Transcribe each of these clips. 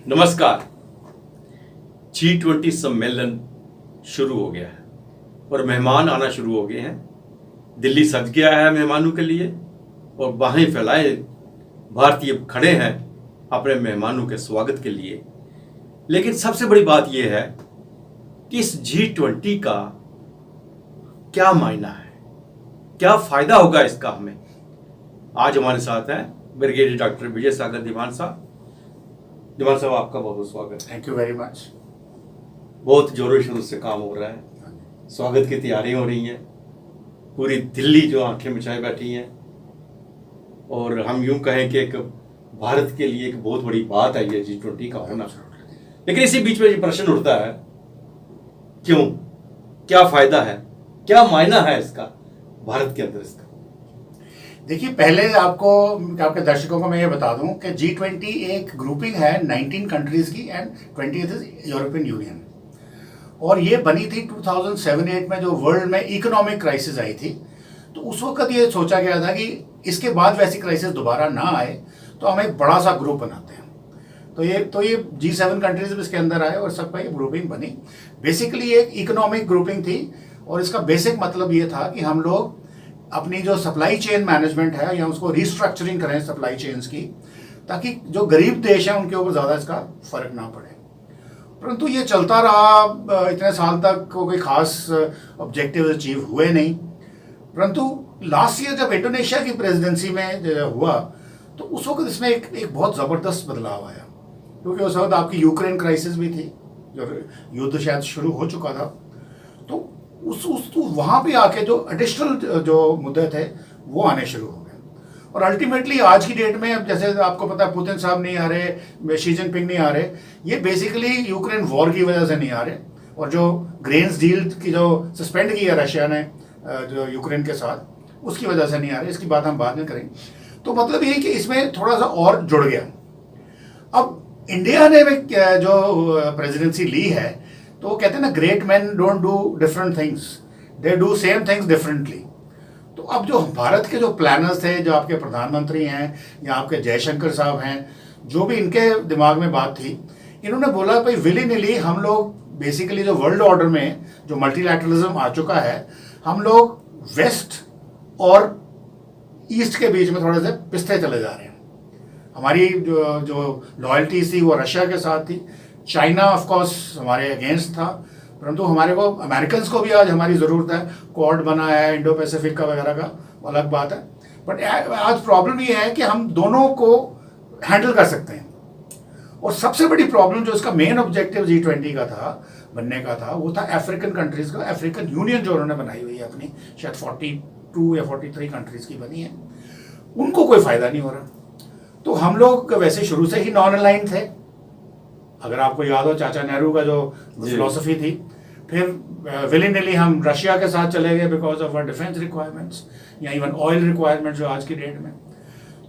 नमस्कार। G20 सम्मेलन शुरू हो गया है और मेहमान आना शुरू हो गए हैं। दिल्ली सज गया है मेहमानों के लिए और बाहें फैलाए भारतीय खड़े हैं अपने मेहमानों के स्वागत के लिए। लेकिन सबसे बड़ी बात यह है कि इस G20 का क्या मायना है, क्या फायदा होगा इसका हमें। आज हमारे साथ हैं ब्रिगेडियर डॉक्टर विजय सागर दीवान साहब। दीवान साहब, आपका बहुत बहुत स्वागत है। Thank you very much. बहुत जोरों शोरों से काम हो रहा है, स्वागत की तैयारी हो रही है, पूरी दिल्ली जो आंखें मिचाए बैठी हैं और हम यूं कहें कि एक भारत के लिए एक बहुत बड़ी बात है ये G20 का होना। लेकिन इसी बीच में ये प्रश्न उठता है, क्यों, क्या फायदा है, क्या मायना है इसका भारत के अंदर इसका। देखिए, पहले आपके दर्शकों को मैं ये बता दूं कि G20 एक ग्रुपिंग है 19 कंट्रीज की and 20th is European union. और ये बनी थी 2007-8 में, जो वर्ल्ड में इकोनॉमिक क्राइसिस आई थी। तो उस वक्त ये सोचा गया था कि इसके बाद वैसी क्राइसिस दोबारा ना आए तो हम एक बड़ा सा ग्रुप बनाते हैं। तो ये G7 कंट्रीज भी इसके अंदर आए और सबका ये ग्रुपिंग बनी। बेसिकली एक इकोनॉमिक ग्रुपिंग थी और इसका बेसिक मतलब ये था कि हम लोग अपनी जो सप्लाई चेन मैनेजमेंट है या उसको रिस्ट्रक्चरिंग करें सप्लाई चेन्स की, ताकि जो गरीब देश हैं उनके ऊपर ज़्यादा इसका फर्क ना पड़े। परंतु ये चलता रहा, इतने साल तक कोई खास ऑब्जेक्टिव अचीव हुए नहीं। परंतु लास्ट ईयर जब इंडोनेशिया की प्रेसिडेंसी में हुआ तो उस वक्त इसमें एक बहुत ज़बरदस्त बदलाव आया, क्योंकि उस वक्त आपकी यूक्रेन क्राइसिस भी थी, जो युद्ध शायद शुरू हो चुका था। तो वहाँ पे आके जो एडिशनल जो मुद्दे थे वो आने शुरू हो गए। और अल्टीमेटली आज की डेट में, अब जैसे आपको पता है, पुतिन साहब नहीं आ रहे, शी जिनपिंग नहीं आ रहे, ये बेसिकली यूक्रेन वॉर की वजह से नहीं आ रहे। और जो ग्रेन्स डील की जो सस्पेंड की है रशिया ने जो यूक्रेन के साथ, उसकी वजह से नहीं आ रहे। इसकी बात हम बाद में करेंगे। तो मतलब ये कि इसमें थोड़ा सा और जुड़ गया। अब इंडिया ने जो प्रेसिडेंसी ली है, तो वो कहते हैं ना, great man don't do different things, they do same things differently. तो अब जो भारत के जो प्लानर्स थे, जो आपके प्रधानमंत्री हैं या आपके जयशंकर साहब हैं, जो भी इनके दिमाग में बात थी, इन्होंने बोला भाई विली निली हम लोग बेसिकली जो वर्ल्ड ऑर्डर में जो मल्टीलैटरलिज्म आ चुका है, हम लोग वेस्ट और ईस्ट के बीच में थोड़े से पिसते चले जा रहे हैं। हमारी जो लॉयल्टी थी वो रशिया के साथ थी। चाइना ऑफ कोर्स हमारे अगेंस्ट था, परंतु हमारे को अमेरिकन को भी आज हमारी ज़रूरत है। क्वाड बना है इंडो पैसिफिक का वगैरह का, अलग बात है। बट आज प्रॉब्लम ये है कि हम दोनों को हैंडल कर सकते हैं। और सबसे बड़ी प्रॉब्लम जो इसका मेन ऑब्जेक्टिव G20 का था, बनने का था, वो था अफ्रीकन कंट्रीज का, अफ्रीकन यूनियन जो उन्होंने बनाई हुई है अपनी, शायद 42 या 43 कंट्रीज की बनी है, उनको कोई फ़ायदा नहीं हो रहा। तो हम लोग वैसे शुरू से ही नॉन अलाइन थे। अगर आपको याद हो चाचा नेहरू का जो फिलॉसफी थी, फिर विली निली हम रशिया के साथ चले गए because of our defence requirements या इवन ऑयल रिक्वायरमेंट्स जो आज की डेट में।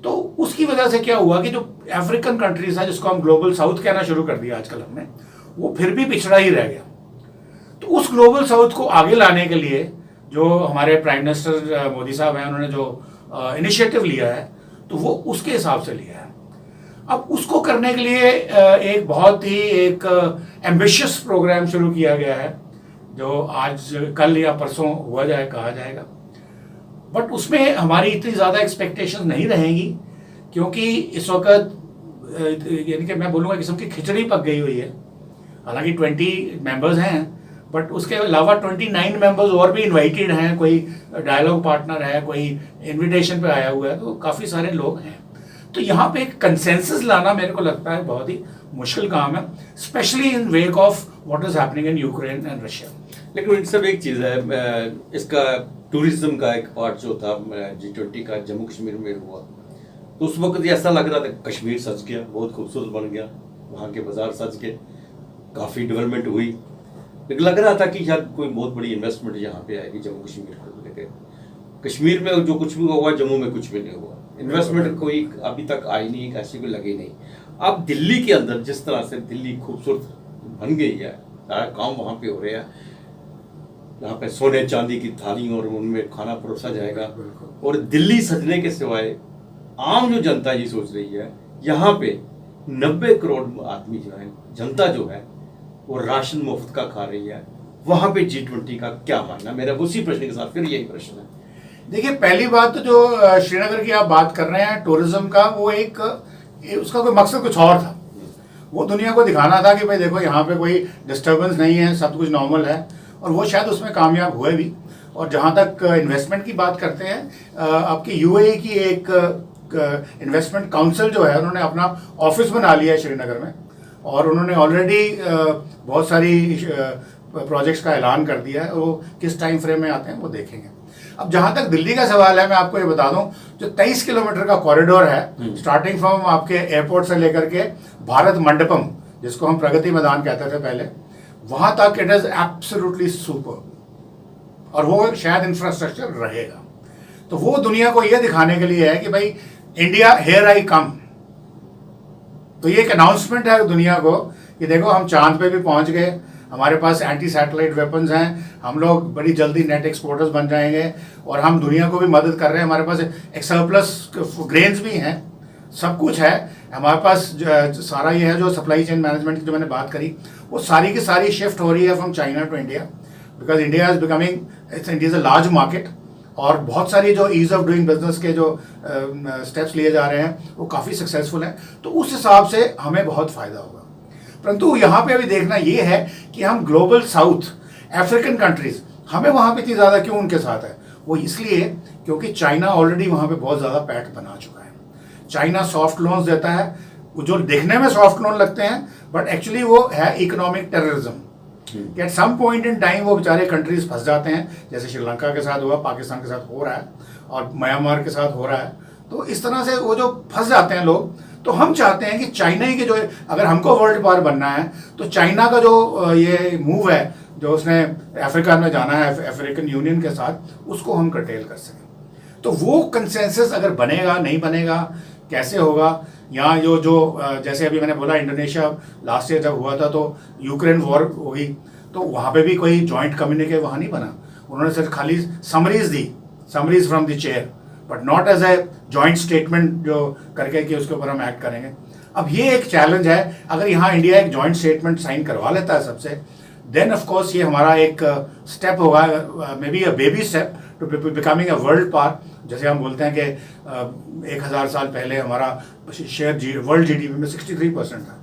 तो उसकी वजह से क्या हुआ कि जो अफ्रीकन कंट्रीज है, जिसको हम ग्लोबल साउथ कहना शुरू कर दिया आजकल हमने, वो फिर भी पिछड़ा ही रह गया। तो उस ग्लोबल साउथ को आगे लाने के लिए जो हमारे प्राइम मिनिस्टर मोदी साहब हैं, उन्होंने जो इनिशिएटिव लिया है, तो वो उसके हिसाब से लिया है। अब उसको करने के लिए एक बहुत ही एम्बिशियस प्रोग्राम शुरू किया गया है, जो आज कल या परसों हुआ जाए कहा जाएगा। बट उसमें हमारी इतनी ज़्यादा एक्सपेक्टेशन नहीं रहेंगी, क्योंकि इस वक्त यानी कि मैं बोलूँगा किस्म की खिचड़ी पक गई हुई है। हालांकि 20 मेंबर्स हैं, बट उसके अलावा 29 मेंबर्स और भी इनवाइटेड हैं। कोई डायलॉग पार्टनर है, कोई इन्विटेशन पे आया हुआ है, तो काफ़ी सारे लोग हैं। तो यहाँ पे एक कंसेंसस लाना मेरे को लगता है बहुत ही मुश्किल काम है, specially in wake of what is happening in Ukraine and Russia. लेकिन इन सब एक चीज़ है, इसका टूरिज्म का एक पार्ट जो था G20 का जम्मू कश्मीर में हुआ, तो उस वक्त ऐसा लग रहा था कश्मीर सज गया, बहुत खूबसूरत बन गया, वहाँ के बाजार सज गए, काफ़ी डेवलपमेंट हुई। लेकिन लग रहा था कि शायद कोई बहुत बड़ी इन्वेस्टमेंट यहाँ पे आएगी जम्मू कश्मीर को लेकर। कश्मीर में जो कुछ भी हुआ, जम्मू में कुछ भी नहीं हुआ। इन्वेस्टमेंट कोई अभी तक आई नहीं, ऐसी कोई लगी नहीं। अब दिल्ली के अंदर जिस तरह से दिल्ली खूबसूरत बन गई है, सारा काम वहाँ पे हो रहा है, यहाँ पे सोने चांदी की थाली और उनमें खाना परोसा जाएगा। और दिल्ली सजने के सिवाय आम जो जनता ये सोच रही है यहाँ पे 90 करोड़ आदमी जो है, जनता जो है, वो राशन मुफ्त का खा रही है, वहां पे G20 का क्या मानना? मेरा उसी प्रश्न के साथ फिर यही प्रश्न है। देखिए, पहली बात तो जो श्रीनगर की आप बात कर रहे हैं टूरिज्म का, वो उसका कोई मकसद कुछ और था। वो दुनिया को दिखाना था कि भाई देखो यहाँ पे कोई डिस्टर्बेंस नहीं है, सब कुछ नॉर्मल है, और वो शायद उसमें कामयाब हुए भी। और जहाँ तक इन्वेस्टमेंट की बात करते हैं, आपकी यूएई की एक इन्वेस्टमेंट काउंसिल जो है, उन्होंने अपना ऑफिस बना लिया है श्रीनगर में, और उन्होंने ऑलरेडी बहुत सारी प्रोजेक्ट्स का ऐलान कर दिया है। वो किस टाइम फ्रेम में आते हैं वो देखेंगे। अब जहाँ तक दिल्ली का सवाल है, मैं आपको ये बता दूं, जो 23 किलोमीटर का कॉरिडोर है, स्टार्टिंग फ्रॉम आपके एयरपोर्ट से लेकर के भारत मंडपम, जिसको हम प्रगति मैदान कहते थे पहले, वहां तक इट इज एब्सोल्युटली सुपर, और वो शायद इंफ्रास्ट्रक्चर रहेगा। तो वो दुनिया को ये दिखाने के लिए है कि भाई इंडिया हियर आई कम। तो ये एक अनाउंसमेंट है दुनिया को कि देखो हम चांद पे भी पहुंच गए, हमारे पास एंटी सैटेलाइट वेपन्स हैं, हम लोग बड़ी जल्दी नेट एक्सपोर्टर्स बन जाएंगे, और हम दुनिया को भी मदद कर रहे हैं। हमारे पास एक सरप्लस ग्रेन्स भी हैं, सब कुछ है हमारे पास। सारा ये है जो सप्लाई चेन मैनेजमेंट की जो मैंने बात करी, वो सारी की सारी शिफ्ट हो रही है from China to India, because India is becoming, India is a large market, और बहुत सारी जो ईज ऑफ डूइंग बिजनेस के जो स्टेप्स लिए जा रहे हैं वो काफ़ी सक्सेसफुल हैं। तो उस हिसाब से हमें बहुत फ़ायदा होगा। परंतु यहाँ पे अभी देखना ये है कि हम ग्लोबल साउथ अफ्रीकन कंट्रीज, हमें वहाँ पे इतनी ज़्यादा क्यों उनके साथ है? वो इसलिए क्योंकि चाइना ऑलरेडी वहाँ पे बहुत ज़्यादा पैठ बना चुका है। चाइना सॉफ्ट लोन्स देता है, जो देखने में सॉफ्ट लोन लगते हैं, बट एक्चुअली वो है economic terrorism. At some point in time वो बेचारे कंट्रीज फंस जाते हैं, जैसे श्रीलंका के साथ हुआ, पाकिस्तान के साथ हो रहा है, और म्यांमार के साथ हो रहा है। तो इस तरह से वो जो फंस जाते हैं लोग। तो हम चाहते हैं कि चाइना ही के जो, अगर हमको वर्ल्ड पावर बनना है, तो चाइना का जो ये मूव है, जो उसने अफ्रीका में जाना है अफ्रीकन यूनियन के साथ, उसको हम कर्टेल कर सकें। तो वो कंसेंसस अगर बनेगा, नहीं बनेगा, कैसे होगा? यहाँ जो जैसे अभी मैंने बोला, इंडोनेशिया लास्ट ईयर जब हुआ था तो यूक्रेन वॉर हुई, तो वहाँ पे भी कोई जॉइंट कम्युनिके वहाँ नहीं बना। उन्होंने सिर्फ खाली समरीज दी, summaries from the chair, but not as a joint statement जो करके कि उसके ऊपर हम एक्ट करेंगे। अब ये एक चैलेंज है। अगर यहाँ इंडिया एक जॉइंट स्टेटमेंट साइन करवा लेता है सबसे, देन ऑफ कोर्स ये हमारा एक स्टेप होगा, may be a baby step to becoming a world power. जैसे हम बोलते हैं कि 1000 साल पहले हमारा शेयर वर्ल्ड जीडीपी में 63% था।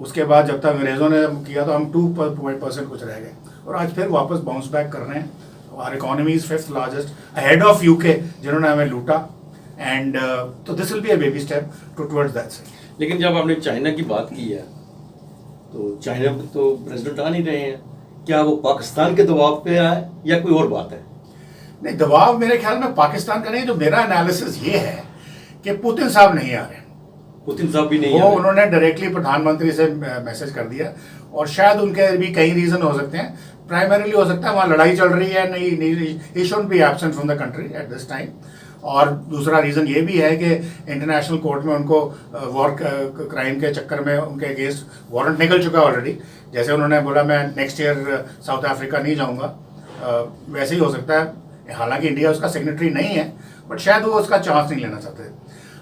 उसके बाद जब तक अंग्रेजों ने किया तो हम 2% कुछ रह गए, और आज फिर वापस बाउंस बैक कर रहे हैं। Our economy is 5th largest, ahead of UK जिन्होंने हमें लूटा, एंड तो this will be a baby step towards that side. लेकिन जब आपने चाइना की बात की है, तो चाइना में तो प्रेसिडेंट आ नहीं रहे हैं, क्या वो पाकिस्तान के दबाव पे आए या कोई और बात है? नहीं, दबाव मेरे ख्याल में पाकिस्तान का नहीं। जो मेरा एनालिसिस ये है कि पुतिन साहब नहीं आ रहे। पुतिन साहब भी नहीं वो आ रहे। उन्होंने डायरेक्टली प्रधानमंत्री से मैसेज कर दिया, और शायद उनके भी कई रीजन हो सकते हैं। प्राइमरीली हो सकता है वहाँ लड़ाई चल रही है, नहीं, he should be absent from the country at this time. और दूसरा रीज़न ये भी है कि इंटरनेशनल कोर्ट में उनको वॉर क्राइम के चक्कर में उनके अगेंस्ट वारंट निकल चुका है ऑलरेडी। जैसे उन्होंने बोला मैं नेक्स्ट ईयर साउथ अफ्रीका नहीं जाऊंगा, वैसे ही हो सकता है। हालांकि इंडिया उसका सिग्नेटरी नहीं है, बट शायद वो उसका चांस नहीं लेना चाहते।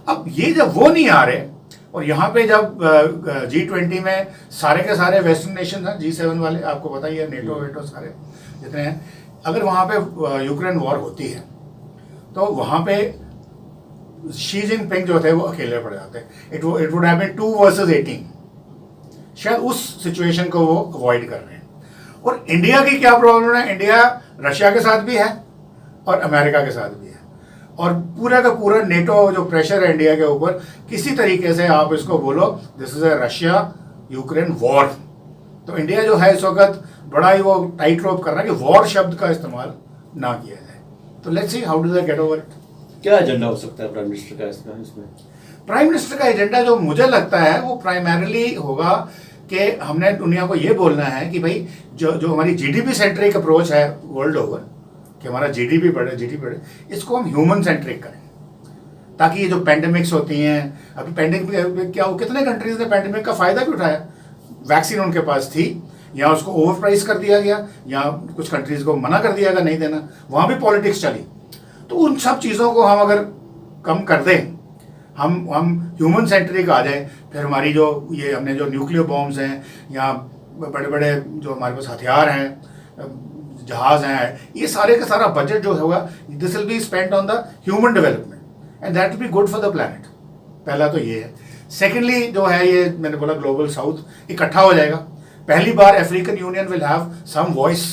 अब ये जब वो नहीं आ रहे, और यहाँ पे जब G20 में सारे के सारे वेस्टर्न नेशन हैं, G7 वाले, आपको पता ही है, नेटो वेटो सारे जितने हैं, अगर वहाँ पे यूक्रेन वॉर होती है तो वहाँ पे शी जिनपिंग जो थे वो अकेले पड़ जाते हैं। It would have been 2 versus 18। शायद उस सिचुएशन को वो अवॉइड कर रहे हैं। और इंडिया की क्या प्रॉब्लम है? इंडिया रशिया के साथ भी है और अमेरिका के साथ भी है, और पूरा का पूरा नेटो जो प्रेशर है इंडिया के ऊपर, किसी तरीके से आप इसको बोलो this is A Russia Ukraine war. तो इंडिया जो है इस वक्त बड़ा ही वो टाइट रोप कर रहा है कि वॉर शब्द का इस्तेमाल ना किया जाए। तो let's see how do they get over it. क्या एजेंडा हो सकता है प्राइम मिनिस्टर का इसमें? प्राइम मिनिस्टर का एजेंडा जो मुझे लगता है वो प्राइमरीली होगा कि हमने दुनिया को ये बोलना है कि भाई जो हमारी जीडीपी सेंट्रिक अप्रोच है वर्ल्ड ओवर, कि हमारा जीडीपी बढ़े, इसको हम ह्यूमन सेंट्रिक करें, ताकि ये जो पेंडेमिक्स होती हैं, अभी पेंडेमिक क्या हो, कितने कंट्रीज ने पेंडेमिक का फायदा भी उठाया। वैक्सीन उनके पास थी, या उसको ओवर प्राइस कर दिया गया, या कुछ कंट्रीज को मना कर दिया गया नहीं देना, वहाँ भी पॉलिटिक्स चली। तो उन सब चीज़ों को हम अगर कम कर दें हम ह्यूमन सेंट्रिक आ जाए, फिर हमारी जो ये हमने जो न्यूक्लियर बॉम्ब्स हैं या बड़े बड़े जो हमारे पास हथियार हैं, जहाज हैं, ये सारे का सारा बजट जो होगा this will be spend on the human development and that will be good for the planet. पहला तो ये है। सेकेंडली जो है, ये मैंने बोला ग्लोबल साउथ इकट्ठा हो जाएगा। पहली बार African Union will have some voice.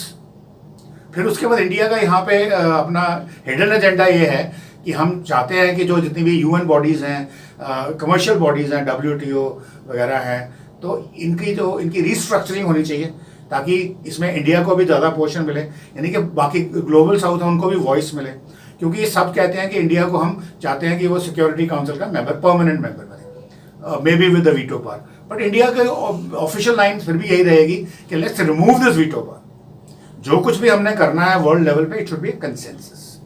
फिर उसके बाद इंडिया का यहाँ पे अपना हिडन एजेंडा ये है कि हम चाहते हैं कि जो जितनी भी यूएन बॉडीज़ हैं, कमर्शियल बॉडीज़ हैं, WTO वगैरह हैं, तो इनकी रीस्ट्रक्चरिंग होनी चाहिए ताकि इसमें इंडिया को भी ज़्यादा पोर्शन मिले, यानी कि बाकी ग्लोबल साउथ है उनको भी वॉइस मिले। क्योंकि ये सब कहते हैं कि इंडिया को हम चाहते हैं कि वो सिक्योरिटी काउंसिल का मेंबर, परमानेंट मेंबर बने, maybe with the veto power. But India के ऑफिशियल लाइन फिर भी यही रहेगी कि let's remove this veto power. जो कुछ भी हमने करना है वर्ल्ड लेवल पे, it should be consensus,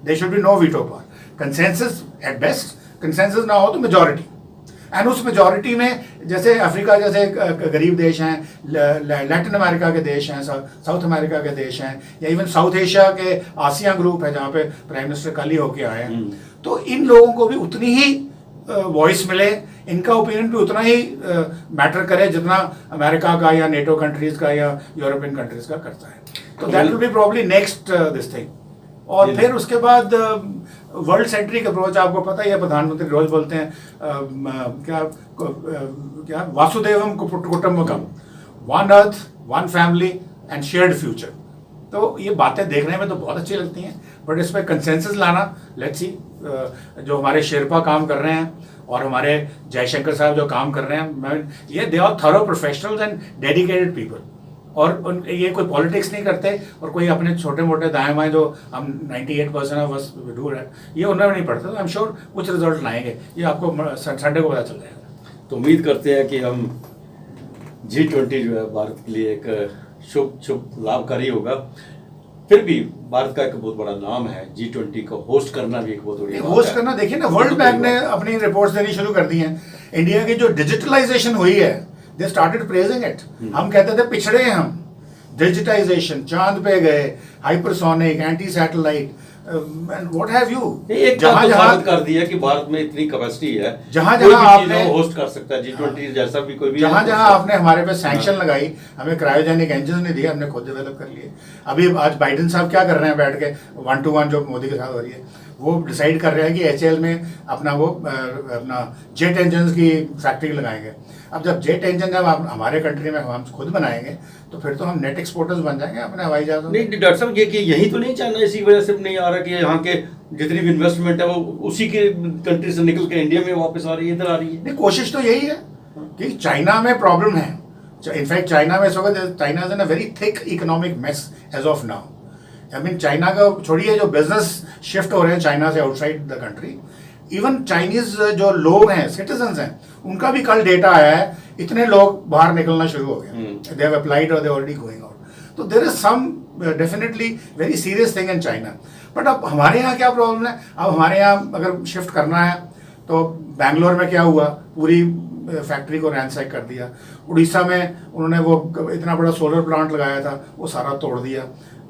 there should be no veto power. Consensus at best, consensus ना हो तो मेजॉरिटी, एंड उस मेजॉरिटी में जैसे अफ्रीका जैसे गरीब देश हैं, लैटिन अमेरिका के देश हैं, साउथ अमेरिका के देश हैं, या इवन साउथ एशिया के आसियान ग्रुप है जहाँ पे प्राइम मिनिस्टर कल ही होके आए हैं, तो इन लोगों को भी उतनी ही वॉइस मिले, इनका ओपिनियन भी उतना ही मैटर करे जितना अमेरिका का या नेटो कंट्रीज का या यूरोपियन कंट्रीज का करता है। तो that will be probably next this thing. और फिर उसके बाद वर्ल्ड सेंट्रिक अप्रोच, आपको पता ही है, प्रधानमंत्री रोज बोलते हैं क्या वासुदेवम कुटुंबकम, one earth one family and shared future. तो ये बातें देखने में तो बहुत अच्छी लगती हैं, बट इस पर कंसेंसस लाना, लेट्स सी। जो हमारे शेरपा काम कर रहे हैं और हमारे जयशंकर साहब जो काम कर रहे हैं, ये they are thorough professionals and dedicated people, और ये कोई पॉलिटिक्स नहीं करते, और कोई अपने छोटे मोटे दाएं बाएं जो हम 98% ऑफ अस डू रहे हैं, ये उन्हें नहीं पड़ता। तो आई एम श्योर कुछ रिजल्ट लाएंगे, ये आपको संडे को पता चल जाएगा। तो उम्मीद करते हैं कि हम G20 जो है भारत के लिए एक शुभ लाभकारी होगा। फिर भी भारत का एक बहुत बड़ा नाम है, G20 को होस्ट करना भी एक बहुत बड़ी होस्ट करना। देखिए ना, वर्ल्ड बैंक ने अपनी रिपोर्ट्स देनी शुरू कर दी हैं। इंडिया की जो डिजिटलाइजेशन हुई है, दे स्टार्टेड प्रेजिंग इट। हम कहते थे पिछड़े हैं हम, डिजिटाइजेशन, चांद पे गए, hypersonic, anti satellite, and what have you. एक जहां जहां कर दिया कि भारत में इतनी कैपेसिटी है, जहां जहां आपने होस्ट कर सकता है G20 जैसा भी कोई भी, जहां जहां आपने हमारे पे सैंक्शन लगाई, हमें क्रायोजेनिक इंजन नहीं दिए, हमने खुद डेवलप कर लिए। अभी आज बाइडेन साहब क्या कर रहे हैं, बैठ के 1-to-1 जो मोदी के साथ हो रही है, वो डिसाइड कर रहे हैं कि HAL में अपना जेट इंजन की फैक्ट्री लगाएंगे। अब जब जेट इंजन जब आप हमारे कंट्री में हम खुद बनाएंगे, तो फिर तो हम नेट एक्सपोर्टर्स बन जाएंगे अपने हवाई जहाजों। नहीं डॉक्टर साहब, ये कि यही तो नहीं चाहना, इसी वजह से नहीं आ रहा कि यहाँ के जितनी भी इन्वेस्टमेंट है वो उसी के कंट्री से निकल के इंडिया में वापस आ रही है, इधर आ रही है। नहीं, कोशिश तो यही है कि चाइना में प्रॉब्लम है। इनफैक्ट चाइना में इस वक्त China is in a very thick economic mess as of now. I mean China का छोड़िए, जो बिजनेस शिफ्ट हो रहे हैं चाइना से outside the country, even Chinese जो लोग हैं, सिटीजन्स हैं, उनका भी कल डेटा आया है, इतने लोग बाहर निकलना शुरू हो गए, दे हैव अप्लाइड और दे ऑलरेडी गोइंग आउट। तो there is some definitely very serious thing in China. But अब हमारे यहाँ क्या प्रॉब्लम है, अब हमारे यहाँ अगर शिफ्ट करना है तो बेंगलोर में क्या हुआ, पूरी फैक्ट्री को रैंसैक कर दिया। उड़ीसा में उन्होंने वो इतना बड़ा सोलर प्लांट लगाया था, वो सारा तोड़ दिया।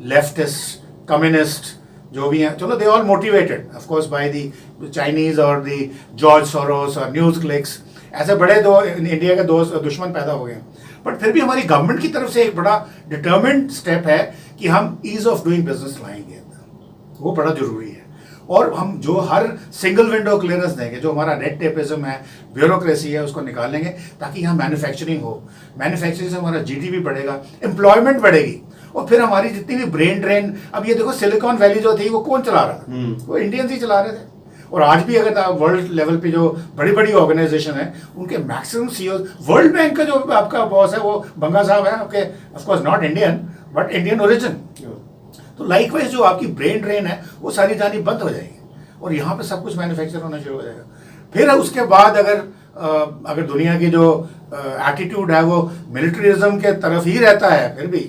लेफ्टिस्ट, कम्युनिस्ट जो भी हैं, चलो they all motivated of course by the Chinese और द जॉर्ज सोरोस और न्यूज़ क्लिक्स, ऐसे बड़े दो इंडिया के दो दुश्मन पैदा हो गए। बट फिर भी हमारी गवर्नमेंट की तरफ से एक बड़ा डिटर्मिन्ड स्टेप है कि हम ईज ऑफ डूइंग बिजनेस लाएंगे, वो बड़ा जरूरी है। और हम जो हर सिंगल विंडो क्लियरेंस देंगे, जो हमारा रेड टेपिज्म है, ब्यूरोक्रेसी है, उसको निकालेंगे ताकि यहाँ मैन्युफैक्चरिंग हो। मैन्युफैक्चरिंग से हमारा GDP बढ़ेगा, एम्प्लॉयमेंट बढ़ेगी, और फिर हमारी जितनी भी ब्रेन ड्रेन, अब ये देखो सिलिकॉन वैली जो थी वो कौन चला रहा था, वो इंडियंस ही चला रहे थे। और आज भी अगर वर्ल्ड लेवल पे जो बड़ी बड़ी ऑर्गेनाइजेशन है, उनके मैक्सिमम CEO, वर्ल्ड बैंक का जो आपका बॉस है वो बंगा साहब है, आपके of course not Indian but Indian origin. तो लाइकवाइज जो आपकी ब्रेन ड्रेन है वो सारी जानी बंद हो जाएगी, और यहाँ पे सब कुछ मैन्युफैक्चर होना शुरू हो जाएगा। फिर उसके बाद अगर दुनिया की जो एटीट्यूड है वो मिलिट्रिज्म के तरफ ही रहता है फिर भी,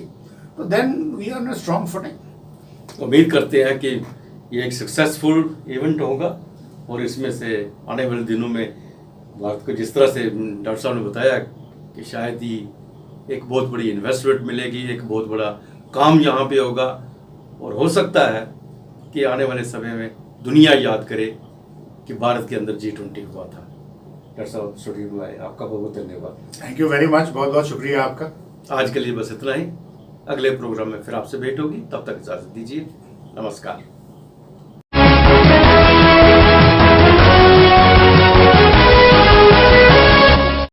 तो then we are in strong footing. उम्मीद करते हैं कि ये एक सक्सेसफुल इवेंट होगा, और इसमें से आने वाले दिनों में भारत को जिस तरह से डॉक्टर साहब ने बताया कि शायद ही एक बहुत बड़ी इन्वेस्टमेंट मिलेगी, एक बहुत बड़ा काम यहाँ पे होगा, और हो सकता है कि आने वाले समय में दुनिया याद करे कि भारत के अंदर G20 हुआ था। डॉक्टर साहब स्टूडियो में आए, आपका बहुत बहुत धन्यवाद। थैंक यू वेरी मच, बहुत बहुत शुक्रिया आपका। आज के लिए बस इतना ही। अगले प्रोग्राम में फिर आपसे भेंट होगी, तब तक इजाज़त दीजिए। नमस्कार।